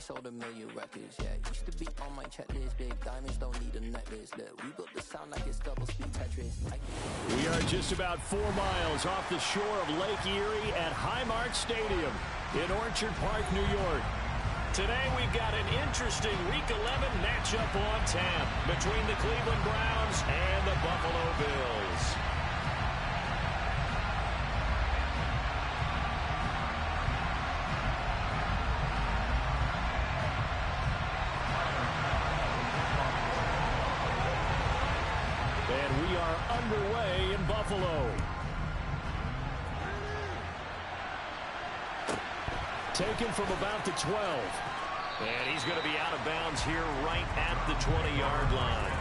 sold 1 million records, yeah. Used to be on my checklist, big diamonds don't need a necklace. Look, we built the sound like it's double speed Tetris. We are just about 4 miles off the shore of Lake Erie at Highmark Stadium in Orchard Park, New York. Today we've got an interesting Week 11 matchup on tap between the Cleveland Browns and the Buffalo Bills. And we are underway in Buffalo. Taken from about the 12. And he's going to be out of bounds here right at the 20-yard line.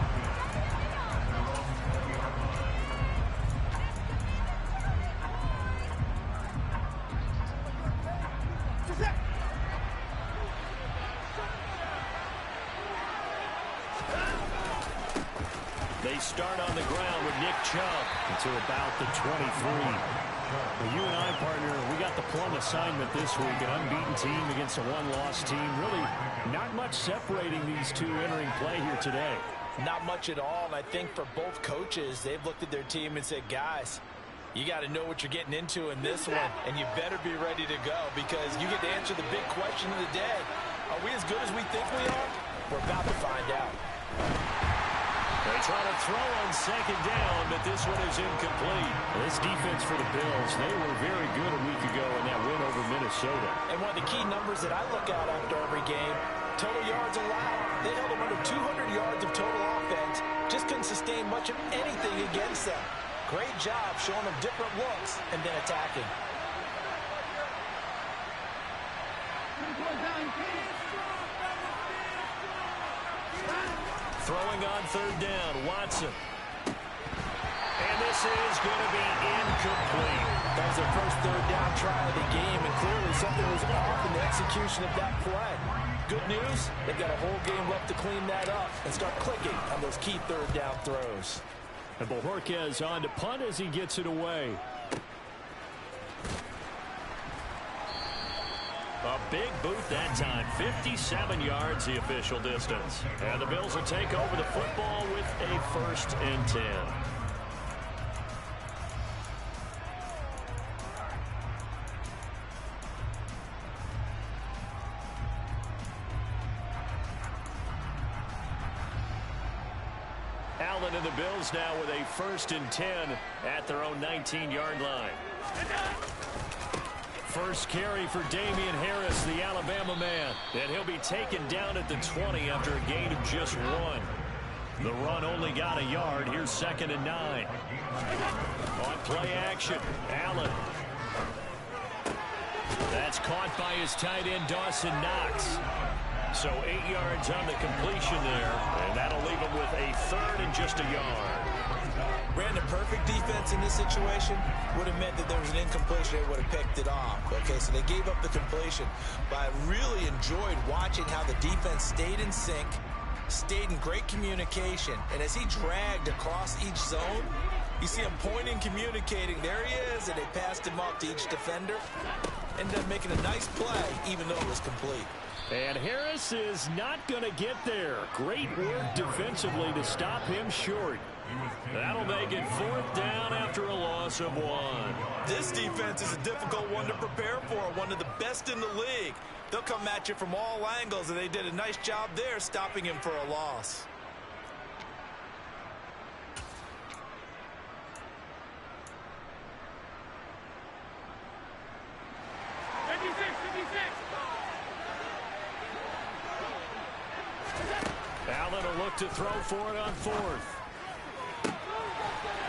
They start on the ground with Nick Chubb to about the 23. Well, you and I, partner, we got the plum assignment this week. An unbeaten team against a one-loss team. Really not much separating these two entering play here today. Not much at all, and I think for both coaches, they've looked at their team and said, guys, you got to know what you're getting into in this one, and you better be ready to go because you get to answer the big question of the day. Are we as good as we think we are? We're about to find out. They try to throw on second down, but this one is incomplete. This defense for the Bills, they were very good a week ago in that win over Minnesota. And one of the key numbers that I look at after every game, total yards allowed. They held them under 200 yards of total offense. Just couldn't sustain much of anything against them. Great job showing them different looks and then attacking. Throwing on third down, Watson. And this is going to be incomplete. That was their first third down try of the game, and clearly something was off in the execution of that play. Good news, they've got a whole game left to clean that up and start clicking on those key third down throws. And Bojorquez on to punt as he gets it away. A big boot that time, 57 yards the official distance. And the Bills will take over the football with a 1st and 10. Allen and the Bills now with a 1st and 10 at their own 19-yard line. First carry for Damian Harris, the Alabama man. And he'll be taken down at the 20 after a gain of just 1. The run only got a yard. Here's 2nd and 9. On play action, Allen. That's caught by his tight end, Dawson Knox. So 8 yards on the completion there. And that'll leave him with a 3rd and just a yard. Brandon, perfect defense in this situation would have meant that there was an incompletion. They would have picked it off. Okay, so they gave up the completion. But I really enjoyed watching how the defense stayed in sync, stayed in great communication. And as he dragged across each zone, you see him pointing, communicating. There he is, and they passed him off to each defender. Ended up making a nice play, even though it was complete. And Harris is not going to get there. Great work defensively to stop him short. That'll make it 4th down after a loss of 1. This defense is a difficult one to prepare for, one of the best in the league. They'll come at you from all angles, and they did a nice job there stopping him for a loss. Allen will look to throw for it on 4th.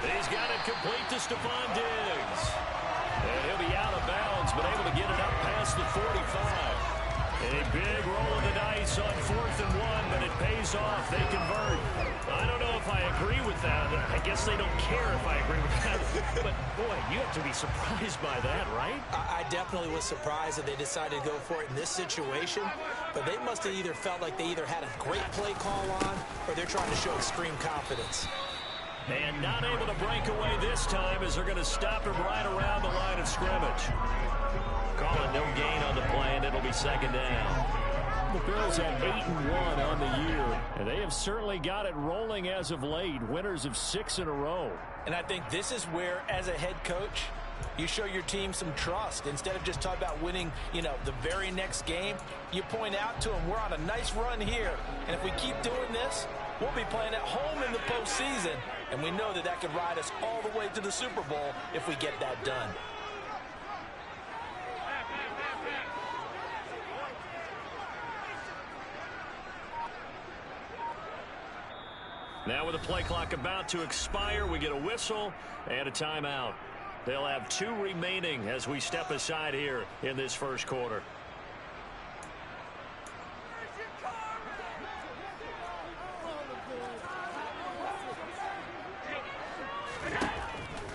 He's got it complete to Stephon Diggs. And he'll be out of bounds, but able to get it up past the 45. A big roll of the dice on 4th and 1, but it pays off. They convert. I don't know if I agree with that. I guess they don't care if I agree with that. But, boy, you have to be surprised by that, right? I definitely was surprised that they decided to go for it in this situation. But they must have either felt like they either had a great play call on or they're trying to show extreme confidence. And not able to break away this time as they're going to stop him right around the line of scrimmage. Calling no gain on the play, and it'll be 2nd down. The Bills at 8-1 on the year, and they have certainly got it rolling as of late, winners of 6 in a row. And I think this is where, as a head coach, you show your team some trust. Instead of just talking about winning, the very next game, you point out to them, we're on a nice run here. And if we keep doing this, we'll be playing at home in the postseason. And we know that could ride us all the way to the Super Bowl if we get that done. Now with the play clock about to expire, we get a whistle and a timeout. They'll have 2 remaining as we step aside here in this first quarter.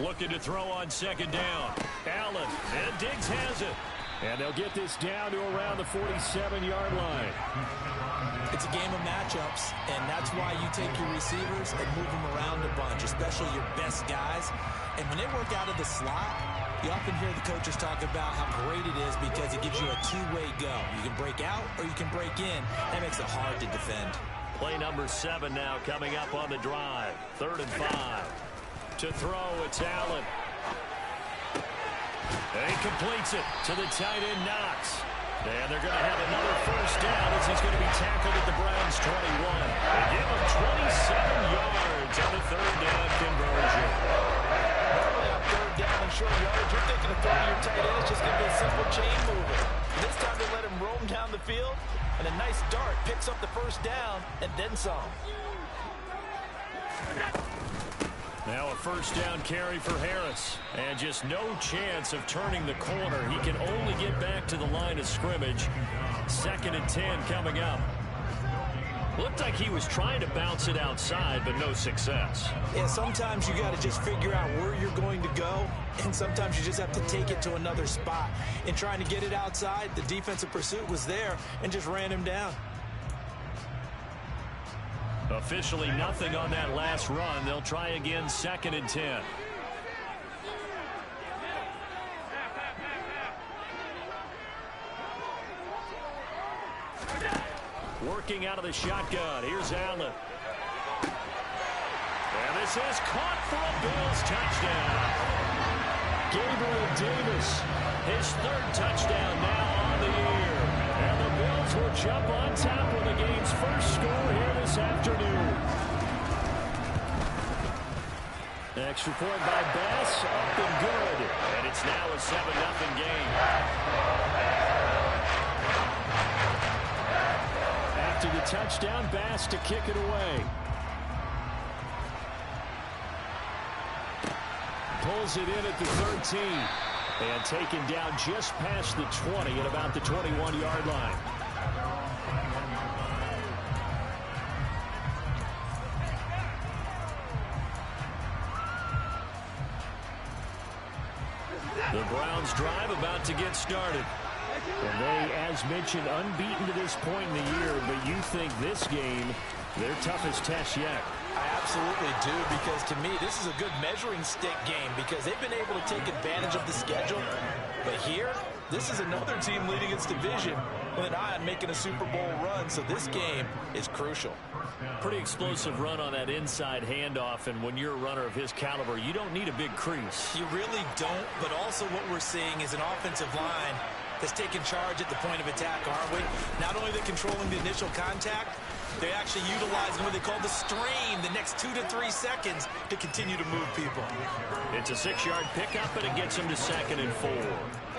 Looking to throw on second down. Allen, and Diggs has it. And they'll get this down to around the 47-yard line. It's a game of matchups, and that's why you take your receivers and move them around a bunch, especially your best guys. And when they work out of the slot, you often hear the coaches talk about how great it is because it gives you a two-way go. You can break out or you can break in. That makes it hard to defend. Play number 7 now coming up on the drive. 3rd and 5. To throw, it's Allen. And he completes it to the tight end, Knox. And they're going to have another first down as he's going to be tackled at the Browns' 21. They give him 27 yards on the 3rd down conversion. Normally on 3rd down and short yardage, you're thinking of throwing your tight end. It's just going to be a simple chain mover. This time they let him roam down the field, and a nice dart picks up the first down and then some. Now a first down carry for Harris. And just no chance of turning the corner. He can only get back to the line of scrimmage. 2nd and 10 coming up. Looked like he was trying to bounce it outside, but no success. Yeah, sometimes you got to just figure out where you're going to go, and sometimes you just have to take it to another spot. In trying to get it outside, the defensive pursuit was there and just ran him down. Officially nothing on that last run. They'll try again, 2nd and 10. Working out of the shotgun. Here's Allen. And this is caught for a Bills touchdown. Gabriel Davis, his 3rd touchdown now on the year. And the Bills will jump on top with the game's first score here this afternoon. Extra point by Bass, up and good. And it's now a 7-0 game. After the touchdown, Bass to kick it away. Pulls it in at the 13. And taken down just past the 20 at about the 21-yard line. The Browns drive about to get started. And they, as mentioned, unbeaten to this point in the year, but you think this game, their toughest test yet. I absolutely do, because to me, this is a good measuring stick game because they've been able to take advantage of the schedule. But here, this is another team leading its division with an eye on making a Super Bowl run, so this game is crucial. Pretty explosive run on that inside handoff, and when you're a runner of his caliber, you don't need a big crease. You really don't, but also what we're seeing is an offensive line that's taking charge at the point of attack, aren't we? Not only are they controlling the initial contact, they're actually utilizing what they call the strain the next 2 to 3 seconds to continue to move people. It's a 6-yard pickup, and it gets them to 2nd and 4.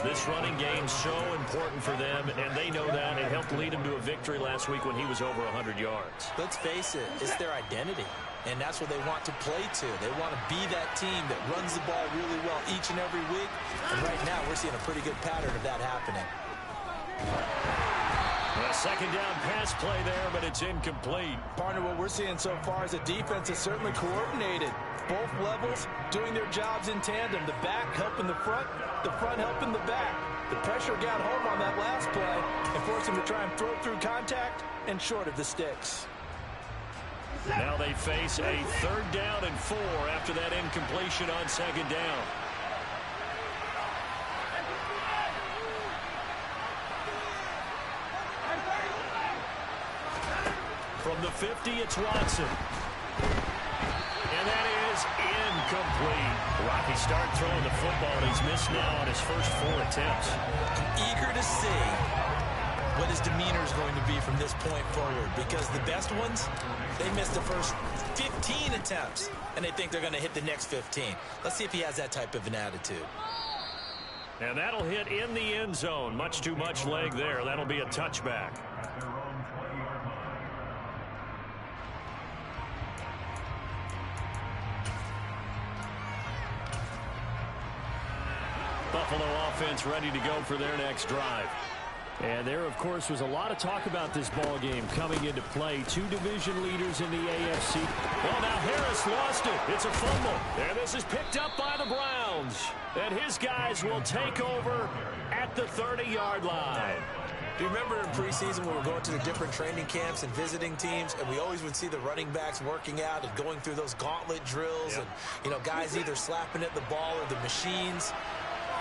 This running game's so important for them, and they know that. It helped lead them to a victory last week when he was over 100 yards. Let's face it, it's their identity, and that's what they want to play to. They want to be that team that runs the ball really well each and every week, and right now we're seeing a pretty good pattern of that happening. A 2nd down pass play there, but it's incomplete. Partner, what we're seeing so far is the defense is certainly coordinated. Both levels doing their jobs in tandem. The back helping the front helping the back. The pressure got home on that last play and forced him to try and throw through contact and short of the sticks. Now they face a 3rd down and 4 after that incompletion on 2nd down. From the 50, it's Watson. And that is incomplete. Rocky start throwing the football, and he's missed now on his first 4 attempts. I'm eager to see what his demeanor is going to be from this point forward, because the best ones, they missed the first 15 attempts, and they think they're going to hit the next 15. Let's see if he has that type of an attitude. And that'll hit in the end zone. Much too much leg there. That'll be a touchback. Buffalo offense ready to go for their next drive. And there, of course, was a lot of talk about this ball game coming into play. 2 division leaders in the AFC. Well, now Harris lost it. It's a fumble. And this is picked up by the Browns. And his guys will take over at the 30-yard line. Do you remember in preseason when we were going to the different training camps and visiting teams, and we always would see the running backs working out and going through those gauntlet drills, and, you know, guys either slapping at the ball or the machines?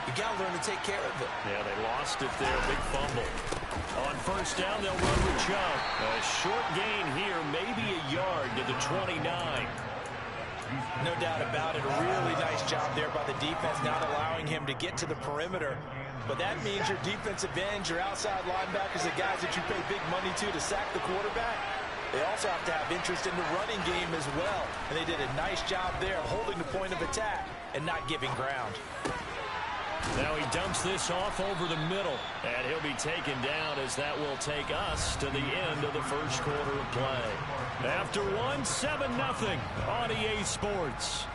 You got to learn to take care of it. Yeah, they lost it there. Big fumble. On first down, they'll run with Chubb. A short gain here, maybe a yard to the 29. No doubt about it. A really nice job there by the defense, not allowing him to get to the perimeter. But that means your defensive ends, your outside linebackers, the guys that you pay big money to sack the quarterback, they also have to have interest in the running game as well. And they did a nice job there holding the point of attack and not giving ground. Now he dumps this off over the middle, and he'll be taken down as that will take us to the end of the first quarter of play. After one, 7-0 on EA Sports.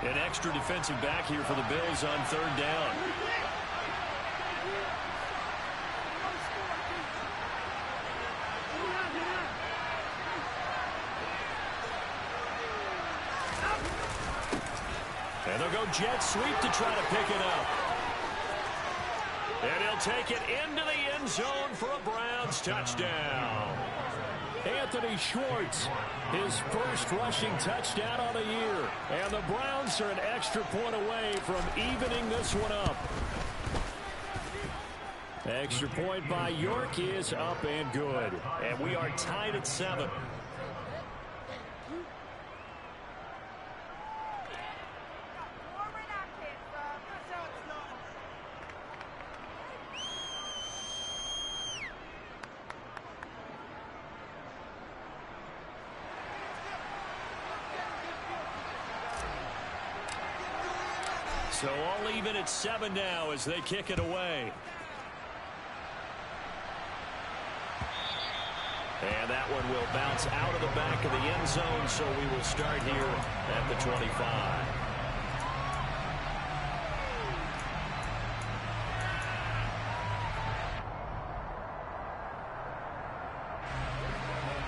An extra defensive back here for the Bills on third down. And they'll go jet sweep to try to pick it up. And he'll take it into the end zone for a Browns touchdown. Anthony Schwartz, his first rushing touchdown on the year. And the Browns are an extra point away from evening this one up. Extra point by York is up and good. And we are tied at 7. So all even at 7 now as they kick it away. And that one will bounce out of the back of the end zone, so we will start here at the 25.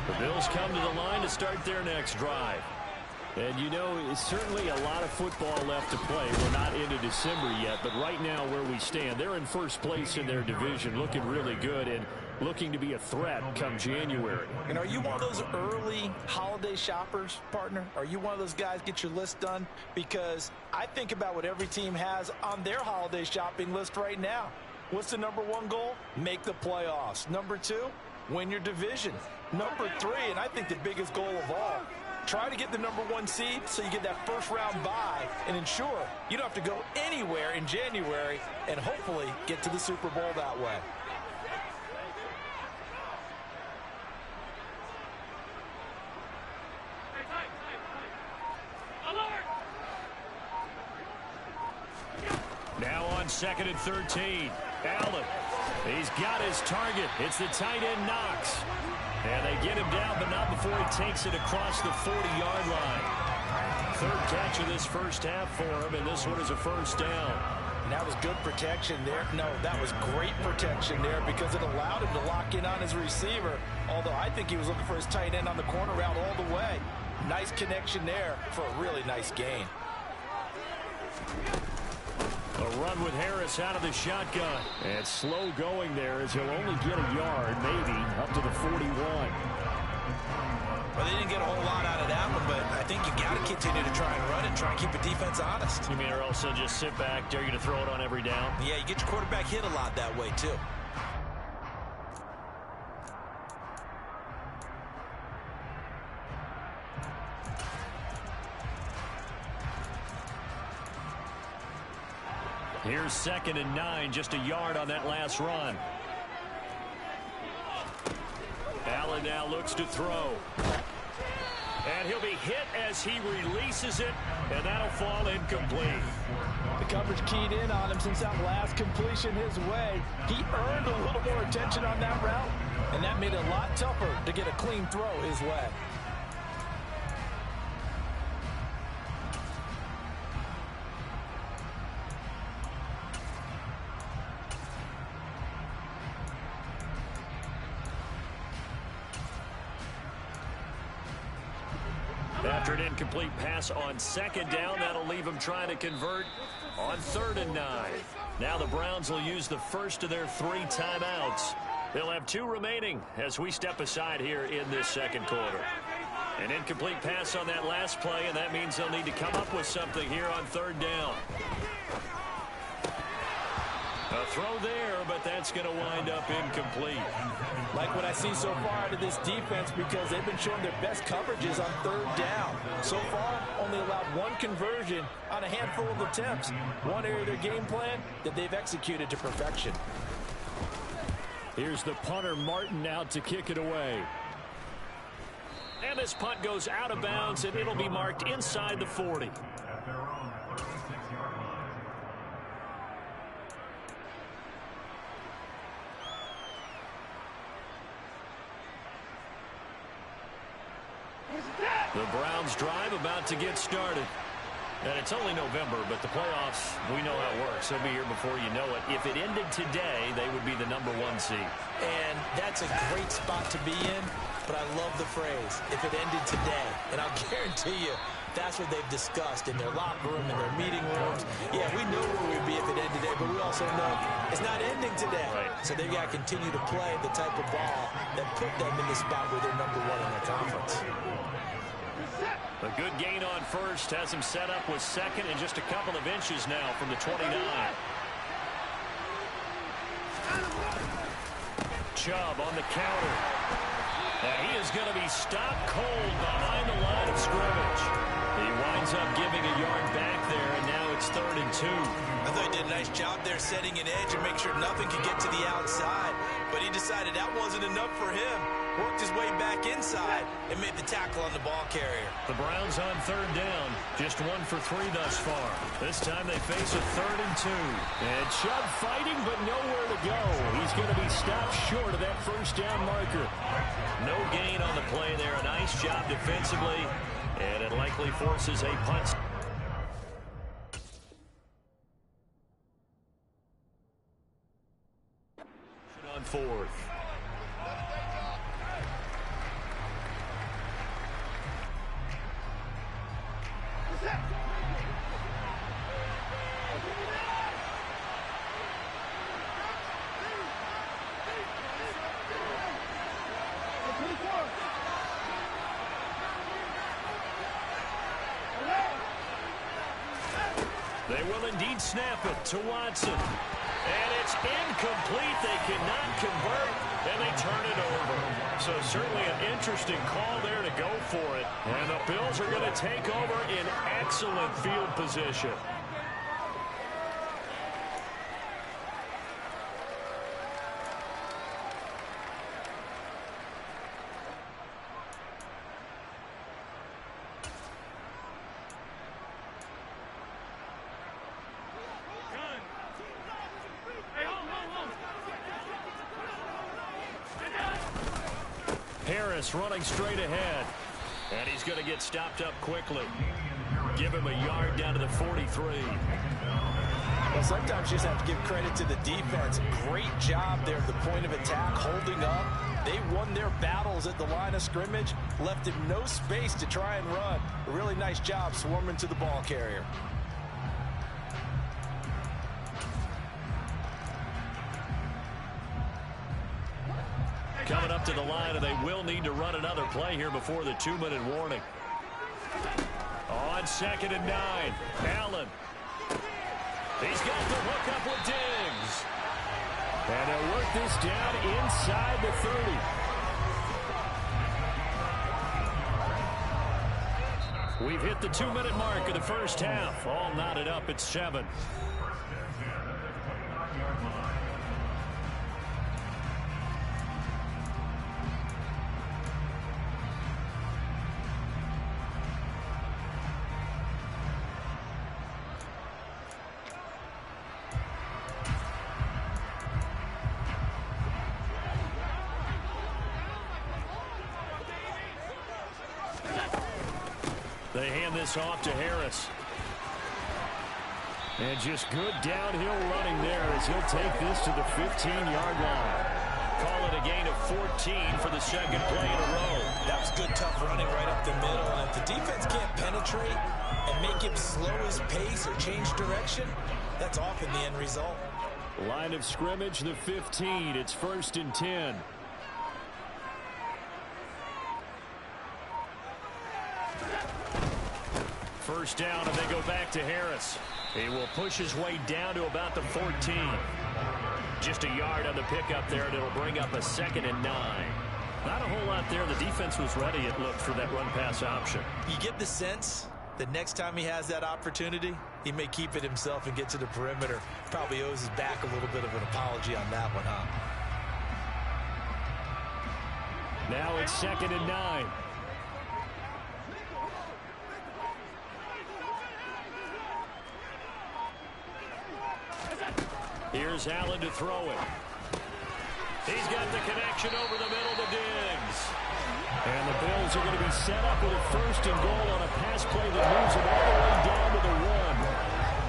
The Bills come to the line to start their next drive. And, you know, it's certainly a lot of football left to play. We're not into December yet, but right now where we stand, they're in first place in their division, looking really good and looking to be a threat come January. And are you one of those early holiday shoppers, partner? Are you one of those guys get your list done? Because I think about what every team has on their holiday shopping list right now. What's the #1 goal? Make the playoffs. #2, win your division. #3, and I think the biggest goal of all, try to get the #1 seed so you get that first-round bye and ensure you don't have to go anywhere in January and hopefully get to the Super Bowl that way. Now on 2nd and 13. Allen. He's got his target. It's the tight end Knox. And they get him down, but not before he takes it across the 40-yard line. Third catch of this first half for him, and this one is a first down. And that was good protection there. No, that was great protection there because it allowed him to lock in on his receiver, although I think he was looking for his tight end on the corner route all the way. Nice connection there for a really nice gain. A run with Harris out of the shotgun. And slow going there as he'll only get a yard, maybe, up to the 41. Well, they didn't get a whole lot out of that one, but I think you got to continue to try and run it and try and keep the defense honest. You mean or also just sit back, dare you to throw it on every down? Yeah, you get your quarterback hit a lot that way, too. Here's 2nd and 9, just a yard on that last run. Allen now looks to throw. And he'll be hit as he releases it, and that'll fall incomplete. The coverage keyed in on him since that last completion his way. He earned a little more attention on that route, and that made it a lot tougher to get a clean throw his way. After an incomplete pass on 2nd down, that'll leave them trying to convert on 3rd and 9. Now the Browns will use the first of their 3 timeouts. They'll have 2 remaining as we step aside here in this 2nd quarter. An incomplete pass on that last play, and that means they'll need to come up with something here on 3rd down. A throw there, but that's going to wind up incomplete. Like what I see so far out of this defense, because they've been showing their best coverages on 3rd down. So far, only allowed 1 conversion on a handful of attempts. One area of their game plan that they've executed to perfection. Here's the punter, Martin, out to kick it away. And this punt goes out of bounds, and it'll be marked inside the 40. The Browns drive about to get started. And it's only November, but the playoffs, we know how it works. They'll be here before you know it. If it ended today, they would be the #1 seed. And that's a great spot to be in, but I love the phrase, if it ended today. And I'll guarantee you, that's what they've discussed in their locker room, in their meeting rooms. Yeah, we know where we'd be if it ended today, but we also know it's not ending today. Right. So they've got to continue to play the type of ball that put them in the spot where they're #1 in their conference. A good gain on first has him set up with 2nd and just a couple of inches now from the 29. Chubb on the counter. And he is going to be stopped cold behind the line of scrimmage. He winds up giving a yard back there, and now it's 3rd and 2. I thought he did a nice job there setting an edge and make sure nothing could get to the outside. But he decided that wasn't enough for him. Worked his way back inside and made the tackle on the ball carrier. The Browns on 3rd down. Just 1 for 3 thus far. This time they face a 3rd and 2. And Chubb fighting, but nowhere to go. He's going to be stopped short of that 1st down marker. No gain on the play there. A nice job defensively. And it likely forces a punt. On 4th. They will indeed snap it to Watson. And it's incomplete. They cannot convert, and they turn it over. So certainly an interesting call there to go for it. And the Bills are going to take over in excellent field position. Harris running straight ahead. And he's going to get stopped up quickly. Give him a yard down to the 43. Well, sometimes you just have to give credit to the defense. Great job there at the point of attack, holding up. They won their battles at the line of scrimmage, left him no space to try and run. A really nice job swarming to the ball carrier. Coming up to the line, and they will need to run another play here before the 2-minute warning. On 2nd and 9, Allen. He's got the hook up with Diggs. And they'll work this down inside the 30. We've hit the 2-minute mark of the first half. All knotted up at 7. They hand this off to Harris. And just good downhill running there as he'll take this to the 15-yard line. Call it a gain of 14 for the second play in a row. That was good, tough running right up the middle. And if the defense can't penetrate and make him slow his pace or change direction, that's often the end result. Line of scrimmage, the 15. It's 1st and 10. First down, and they go back to Harris. He will push his way down to about the 14. Just a yard on the pickup there, and it'll bring up a 2nd and 9. Not a whole lot there. The defense was ready, it looked, for that run-pass option. You get the sense that next time he has that opportunity, he may keep it himself and get to the perimeter. Probably owes his back a little bit of an apology on that one, huh? Now it's 2nd and 9. Here's Allen to throw it. He's got the connection over the middle to Diggs. And the Bills are going to be set up with a 1st and goal on a pass play that moves them all the way down to the 1.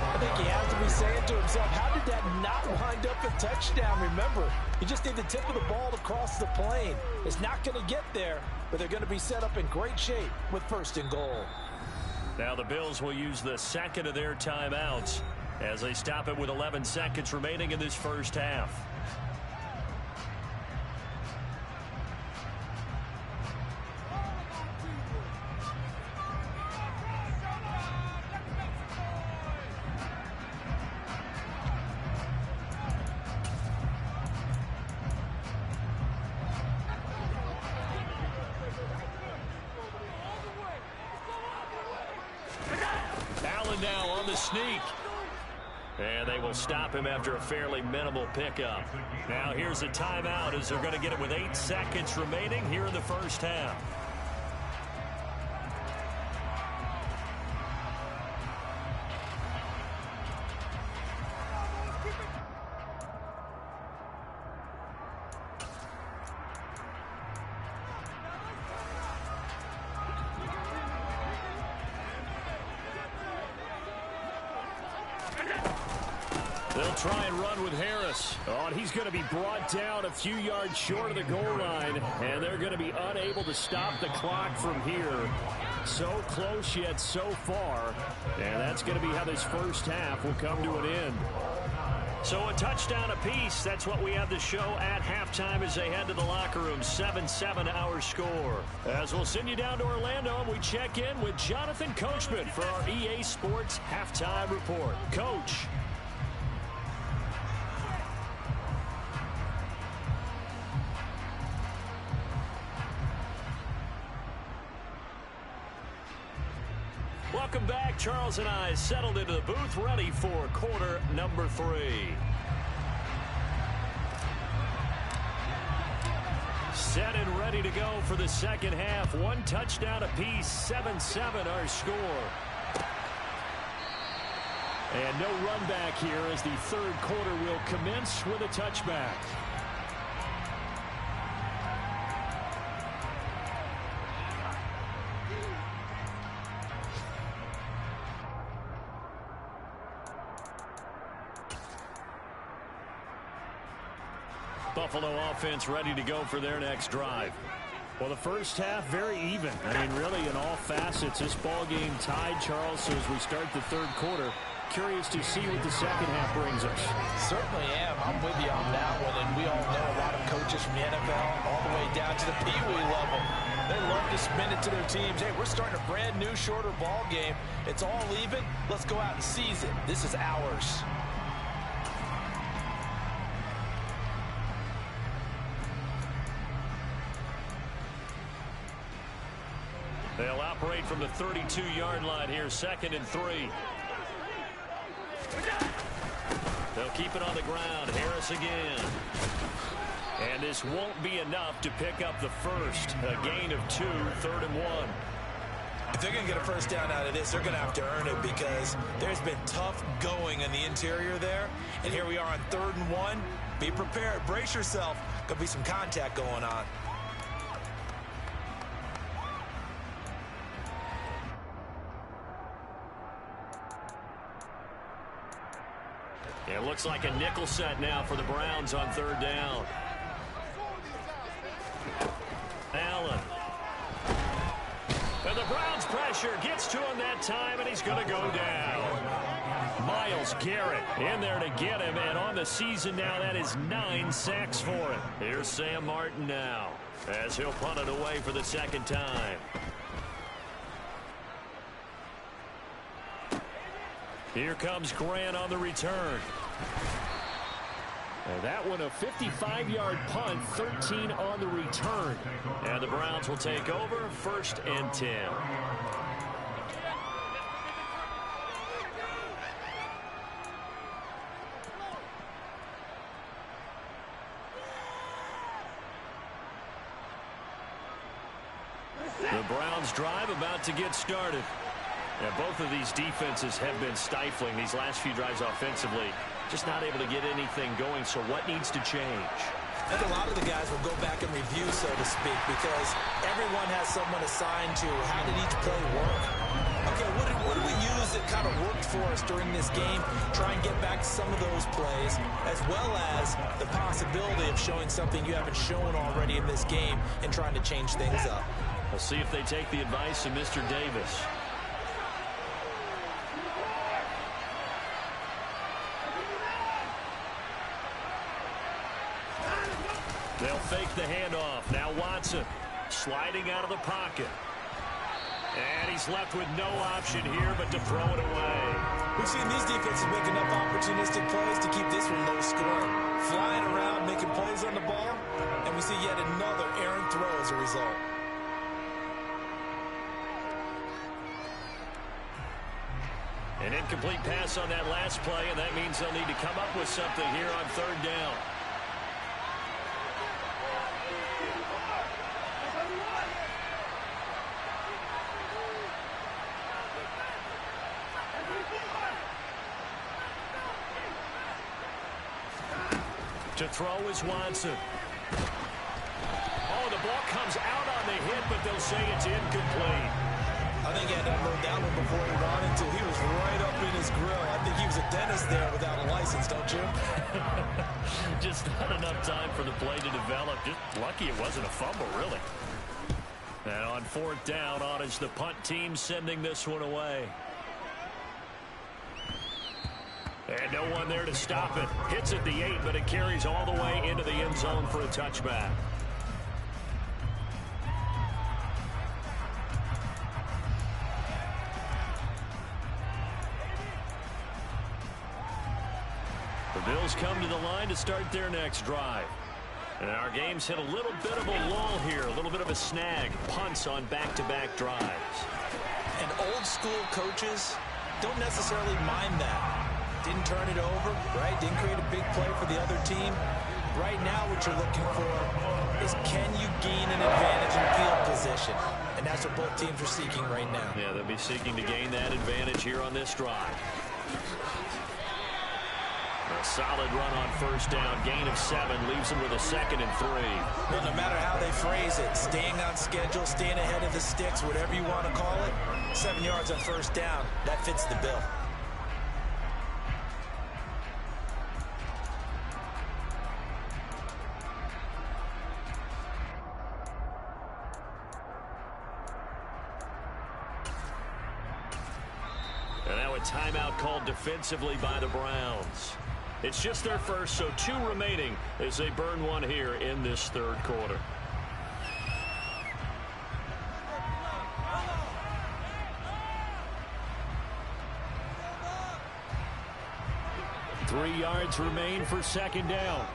I think he has to be saying to himself, how did that not wind up a touchdown? Remember, you just need the tip of the ball to cross the plane. It's not going to get there, but they're going to be set up in great shape with 1st and goal. Now the Bills will use the second of their timeouts as they stop it with 11 seconds remaining in this first half. Allen now on the sneak. And they will stop him after a fairly minimal pickup. Now here's a timeout as they're going to get it with 8 seconds remaining here in the first half. They'll try and run with Harris. Oh, and he's going to be brought down a few yards short of the goal line, and they're going to be unable to stop the clock from here. So close yet so far, and that's going to be how this first half will come to an end. So a touchdown apiece. That's what we have to show at halftime as they head to the locker room. 7-7 our score. As we'll send you down to Orlando, we check in with Jonathan Coachman for our EA Sports Halftime Report. Coach. Welcome back. Charles and I settled into the booth, ready for quarter number 3. Set and ready to go for the second half. 1 touchdown apiece, 7-7 our score. And no run back here as the third quarter will commence with a touchback. Buffalo offense ready to go for their next drive. Well, the first half, very even. I mean, really, in all facets, this ball game tied, Charles. So as we start the third quarter, curious to see what the second half brings us. Certainly am. I'm with you on that one, and we all know a lot of coaches from the NFL all the way down to the Pee Wee level. They love to spin it to their teams. Hey, we're starting a brand new, shorter ball game. It's all even. Let's go out and seize it. This is ours. They'll operate from the 32-yard line here, 2nd and 3. They'll keep it on the ground. Harris again. And this won't be enough to pick up the first. A gain of 2, 3rd and 1. If they're going to get a first down out of this, they're going to have to earn it because there's been tough going in the interior there. And here we are on 3rd and 1. Be prepared. Brace yourself. Going to be some contact going on. It looks like a nickel set now for the Browns on 3rd down. Allen. And the Browns pressure gets to him that time, and he's going to go down. Myles Garrett in there to get him, and on the season now, that is 9 sacks for him. Here's Sam Martin now, as he'll punt it away for the 2nd time. Here comes Grant on the return. And that one a 55-yard punt, 13 on the return. And the Browns will take over, 1st and 10. The Browns drive about to get started. Yeah, both of these defenses have been stifling these last few drives offensively. Just not able to get anything going, so what needs to change? I think a lot of the guys will go back and review, so to speak, because everyone has someone assigned to how did each play work. Okay, what did we use that kind of worked for us during this game? Try and get back to some of those plays, as well as the possibility of showing something you haven't shown already in this game and trying to change things up. We'll see if they take the advice of Mr. Davis. They'll fake the handoff. Now Watson sliding out of the pocket. And he's left with no option here but to throw it away. We've seen these defenses make enough opportunistic plays to keep this one low scoring. Flying around, making plays on the ball, and we see yet another errant throw as a result. An incomplete pass on that last play, and that means they'll need to come up with something here on 3rd down. To throw is Watson. Oh, the ball comes out on the hit, but they'll say it's incomplete. I think he had to unload that one before he ran into. He was right up in his grill. I think he was a dentist there without a license, don't you? Just not enough time for the play to develop. Just lucky it wasn't a fumble, really. And on 4th down, on is the punt team sending this one away. And no one there to stop it. Hits at the 8, but it carries all the way into the end zone for a touchback. The Bills come to the line to start their next drive. And our game's hit a little bit of a lull here, a little bit of a snag. Punts on back-to-back drives. And old school coaches don't necessarily mind that. Didn't turn it over, right? Didn't create a big play for the other team. Right now what you're looking for is can you gain an advantage in field position? And that's what both teams are seeking right now. Yeah, they'll be seeking to gain that advantage here on this drive. A solid run on 1st down. Gain of 7 leaves them with a 2nd and 3. Well, no matter how they phrase it, staying on schedule, staying ahead of the sticks, whatever you want to call it, 7 yards on 1st down, that fits the bill. And now a timeout called defensively by the Browns. It's just their first, so 2 remaining as they burn one here in this third quarter. Three yards remain for second down.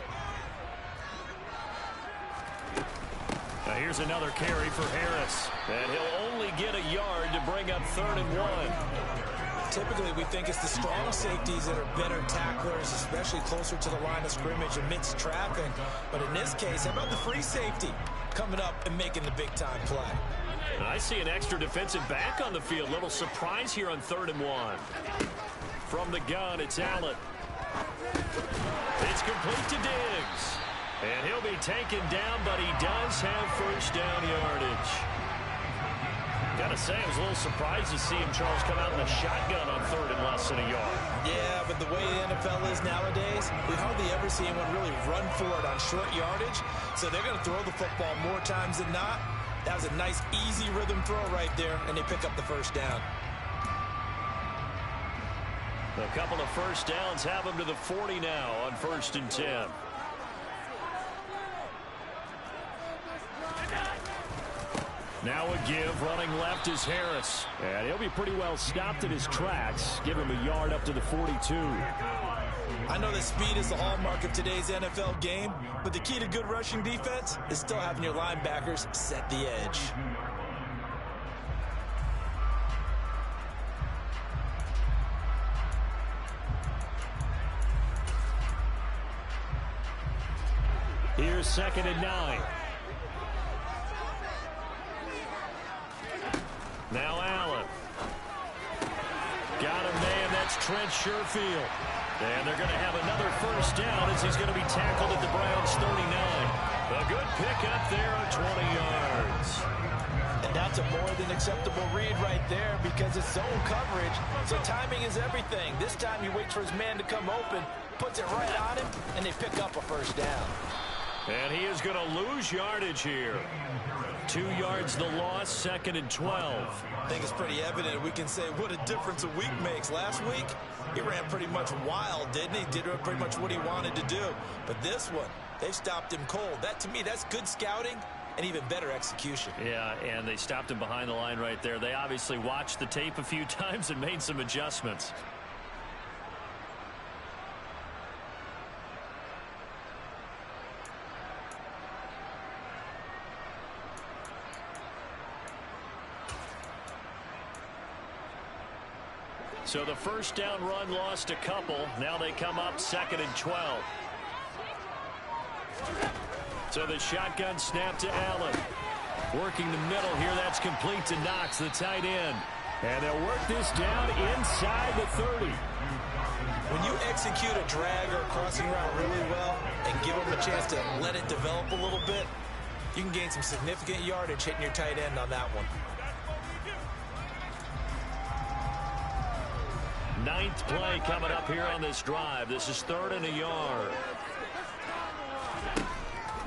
Now here's another carry for Harris. And he'll only get a yard to bring up 3rd and 1. Typically, we think it's the strong safeties that are better tacklers, especially closer to the line of scrimmage amidst traffic. But in this case, how about the free safety coming up and making the big-time play? And I see an extra defensive back on the field. Little surprise here on 3rd and 1. From the gun, it's Allen. It's complete to Diggs. And he'll be taken down, but he does have first down yardage. Gotta say, I was a little surprised to see him, Charles, come out in a shotgun on 3rd and less than a yard. Yeah, but the way the NFL is nowadays, we hardly ever see anyone really run for it on short yardage. So they're going to throw the football more times than not. That was a nice, easy rhythm throw right there, and they pick up the first down. A couple of first downs have them to the 40 now on 1st and 10. Now a give, running left is Harris. And he'll be pretty well stopped in his tracks. Give him a yard up to the 42. I know that speed is the hallmark of today's NFL game, but the key to good rushing defense is still having your linebackers set the edge. Here's 2nd and 9. Now Allen. Got him, man. That's Trent Sherfield. And they're going to have another first down as he's going to be tackled at the Browns 39. A good pickup there on 20 yards. And that's a more than acceptable read right there because it's zone coverage. So timing is everything. This time he waits for his man to come open, puts it right on him, and they pick up a first down. And he is going to lose yardage here. 2 yards the loss, 2nd and 12. I think it's pretty evident. We can say what a difference a week makes. Last week, he ran pretty much wild, didn't he? Did pretty much what he wanted to do. But this one, they've stopped him cold. That, to me, that's good scouting and even better execution. Yeah, and they stopped him behind the line right there. They obviously watched the tape a few times and made some adjustments. So the first down run lost a couple. Now they come up 2nd and 12. So the shotgun snap to Allen. Working the middle here. That's complete to Knox, the tight end. And they'll work this down inside the 30. When you execute a drag or a crossing route really well and give them a chance to let it develop a little bit, you can gain some significant yardage hitting your tight end on that one. 9th play coming up here on this drive. This is 3rd and a yard.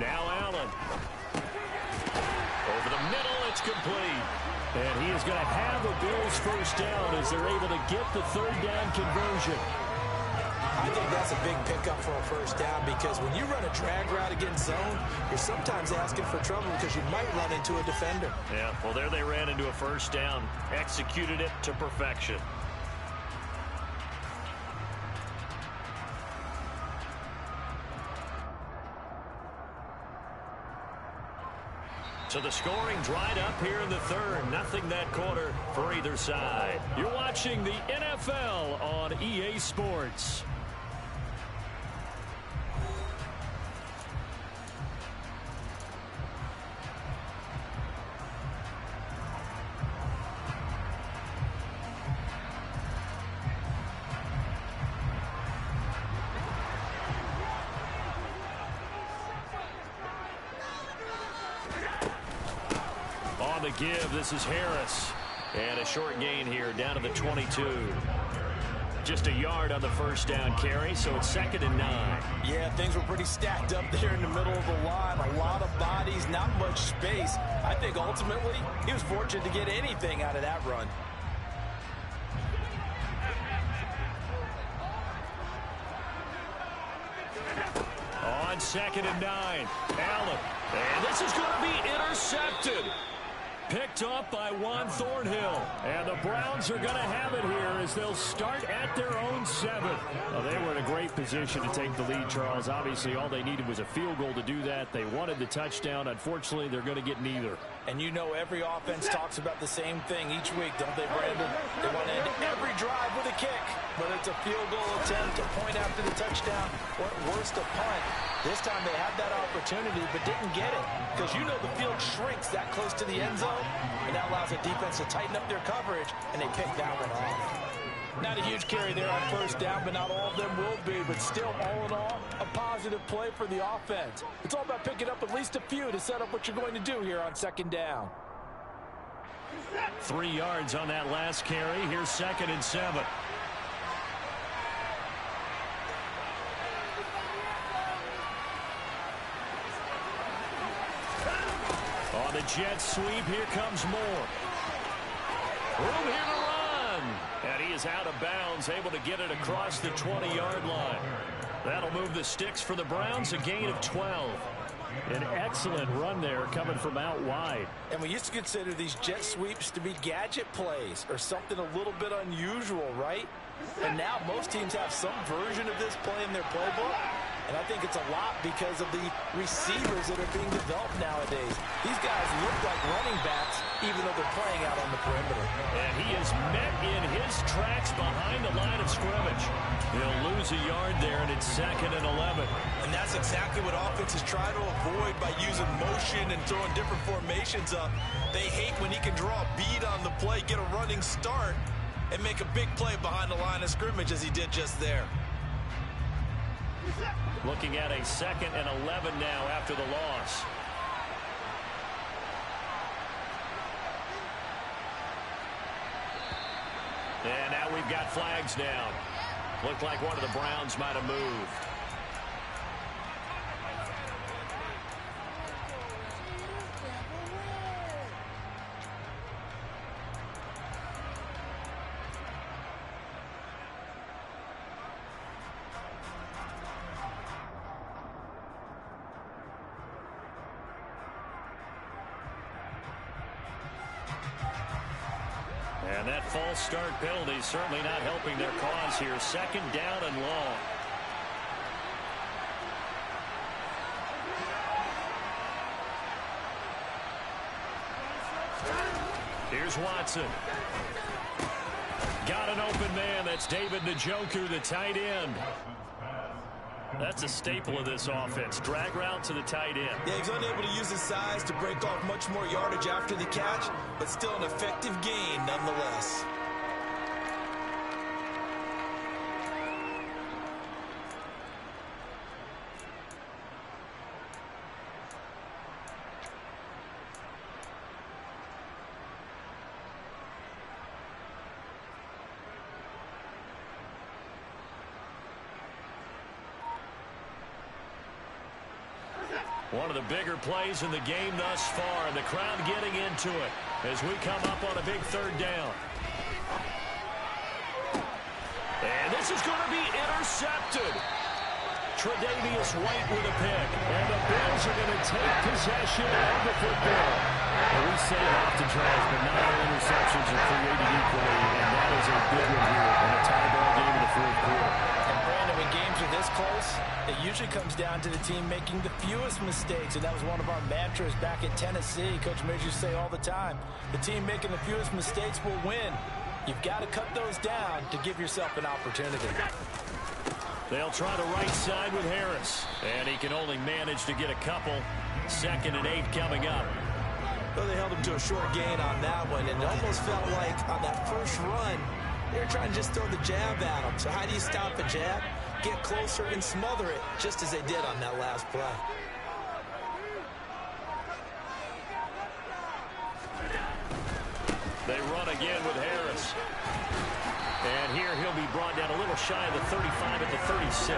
Now Allen. Over the middle, it's complete. And he is going to have a Bills first down as they're able to get the 3rd down conversion. I think that's a big pickup for a first down because when you run a drag route against zone, you're sometimes asking for trouble because you might run into a defender. Yeah, well, there they ran into a first down. Executed it to perfection. So the scoring dried up here in the 3rd. Nothing that quarter for either side. You're watching the NFL on EA Sports. Give. This is Harris. And a short gain here down to the 22. Just a yard on the first down carry, so it's 2nd and 9. Yeah, things were pretty stacked up there in the middle of the line. A lot of bodies, not much space. I think ultimately he was fortunate to get anything out of that run. on 2nd and 9. Allen. And this is going to be intercepted. Picked off by Juan Thornhill. And the Browns are going to have it here as they'll start at their own 7. Well, they were in a great position to take the lead, Charles. Obviously, all they needed was a field goal to do that. They wanted the touchdown. Unfortunately, they're going to get neither. And you know every offense talks about the same thing each week, don't they, Brandon? They want to end every drive with a kick. Whether it's a field goal attempt, a point after the touchdown, or at worst a punt. This time they had that opportunity but didn't get it because you know the field shrinks that close to the end zone, and that allows the defense to tighten up their coverage, and they pick that one off. Not a huge carry there on first down, but not all of them will be. But still, all in all, a positive play for the offense. It's all about picking up at least a few to set up what you're going to do here on 2nd down. 3 yards on that last carry. Here's 2nd and 7. On the jet sweep, here comes Moore. Room here to run. And he is out of bounds, able to get it across the 20-yard line. That'll move the sticks for the Browns, a gain of 12. An excellent run there coming from out wide. And we used to consider these jet sweeps to be gadget plays or something a little bit unusual, right? And now most teams have some version of this play in their playbook. And I think it's a lot because of the receivers that are being developed nowadays. These guys look like running backs even though they're playing out on the perimeter. And he is met in his tracks behind the line of scrimmage. He'll lose a yard there, and it's 2nd and 11. And that's exactly what offenses try to avoid by using motion and throwing different formations up. They hate when he can draw a bead on the play, get a running start, and make a big play behind the line of scrimmage as he did just there. Looking at a 2nd and 11 now after the loss. And now we've got flags down. Looked like one of the Browns might have moved. And that false start penalty certainly not helping their cause here. 2nd down and long. Here's Watson. Got an open man. That's David Njoku, the tight end. That's a staple of this offense. Drag route to the tight end. Yeah, he's unable to use his size to break off much more yardage after the catch, but still an effective gain nonetheless. One of the bigger plays in the game thus far, and the crowd getting into it as we come up on a big 3rd down. And this is going to be intercepted. Tre'Davious White with a pick, and the Bills are going to take possession of the football. Well, we say it often, Charles, but not all interceptions are created equally, and that is a big one here in a tie ball game in the 4th quarter. And Brandon, when games are this close, it usually comes down to the team making the fewest mistakes, and that was one of our mantras back at Tennessee. Coach Mears used to say all the time, the team making the fewest mistakes will win. You've got to cut those down to give yourself an opportunity. They'll try the right side with Harris, and he can only manage to get a couple. 2nd and 8 coming up. Well, they held him to a short gain on that one, and it almost felt like on that first run, they were trying to just throw the jab at him. So how do you stop a jab? Get closer and smother it, just as they did on that last play. They run again with Harris. And here he'll be brought down a little shy of the 35 at the 36.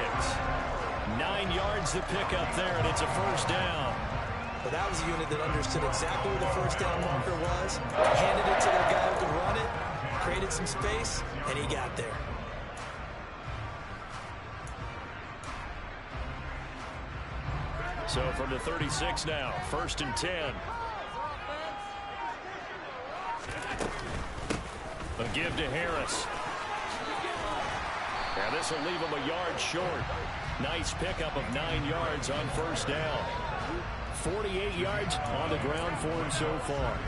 9 yards to pick up there, and it's a 1st down. But that was a unit that understood exactly where the 1st down marker was, handed it to their guy who could run it, created some space, and he got there. So from the 36 now, 1st and 10. A give to Harris. And this will leave him a yard short. Nice pickup of 9 yards on 1st down. 48 yards on the ground for him so far.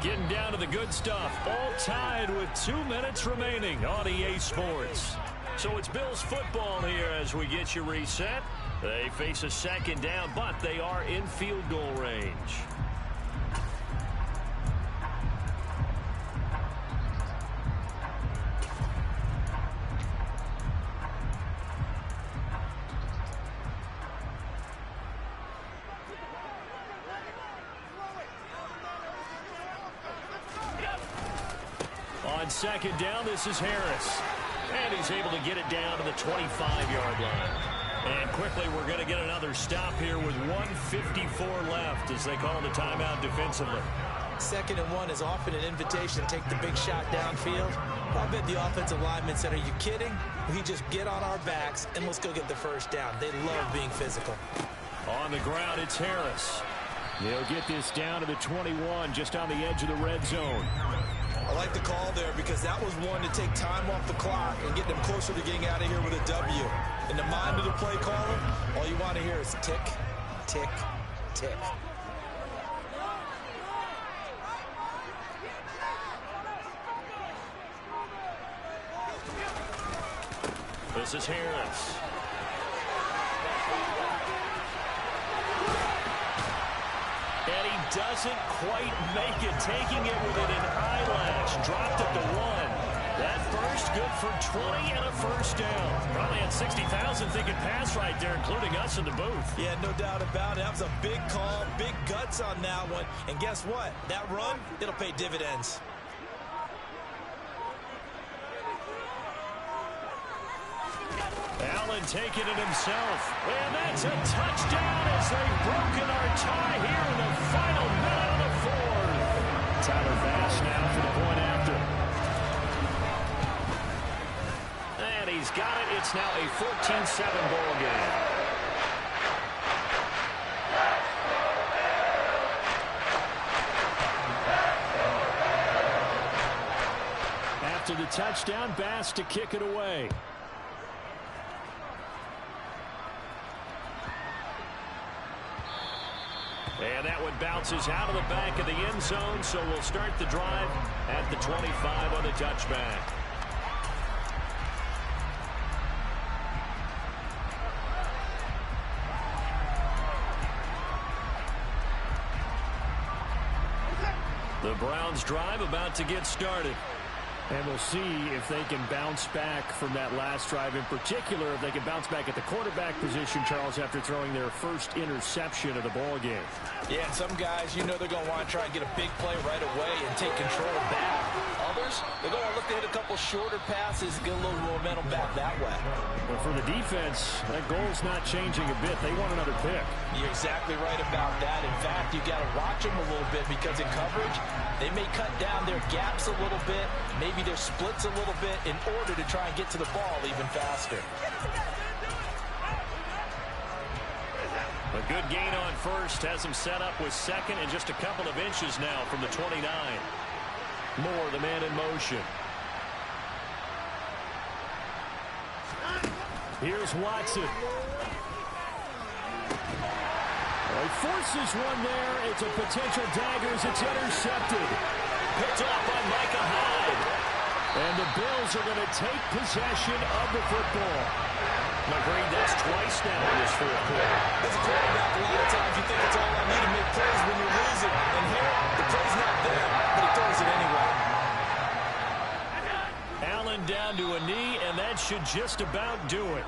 Getting down to the good stuff. All tied with 2 minutes remaining on EA Sports. So it's Bills football here as we get you reset. They face a 2nd down, but they are in field goal range. On 2nd down, this is Harris. And he's able to get it down to the 25-yard line. And quickly, we're going to get another stop here with 1:54 left as they call the timeout defensively. 2nd and 1 is often an invitation to take the big shot downfield. I bet the offensive lineman said, are you kidding? We just get on our backs and let's go get the 1st down. They love being physical. On the ground, it's Harris. They'll get this down to the 21, just on the edge of the red zone. I like the call there because that was one to take time off the clock and get them closer to getting out of here with a W. In the mind of the play caller, all you want to hear is tick, tick, tick. This is Harris. And he doesn't quite make it, taking it within an eyelash. Dropped at the 1. That first good for 20 and a 1st down. Probably had 60,000 thinking pass right there, including us in the booth. Yeah, no doubt about it. That was a big call, big guts on that one. And guess what? That run, it'll pay dividends. Allen taking it himself. And that's a touchdown as they've broken our tie here in the final minute of the 4th. Tyler Bass now for the point after. And he's got it. It's now a 14-7 ball game. After the touchdown, Bass to kick it away. And that one bounces out of the back of the end zone, so we'll start the drive at the 25 on the touchback. The Browns drive about to get started. And we'll see if they can bounce back from that last drive. In particular, if they can bounce back at the quarterback position, Charles, after throwing their first interception of the ball game. Yeah, and some guys, you know they're going to want to try and get a big play right away and take control back. Others, they're going to look to hit a couple shorter passes, get a little momentum back that way. But for the defense, that goal's not changing a bit. They want another pick. You're exactly right about that. In fact, you got to watch them a little bit because in coverage, they may cut down their gaps a little bit, maybe their splits a little bit in order to try and get to the ball even faster. A good gain on first has him set up with 2nd and just a couple of inches now from the 29. Moore, the man in motion. Here's Watson. He forces one there. It's a potential dagger as it's intercepted. Picked off by Micah Hyde. And the Bills are going to take possession of the football. Agreed, that's twice now in this 4th quarter. As a quarterback, a lot of times you think it's all I need to make plays when you're losing. And here, the play's not there, but he throws it anyway. Allen down to a knee, and that should just about do it.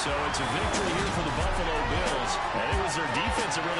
So it's a victory here for the Buffalo Bills. And it was their defense that really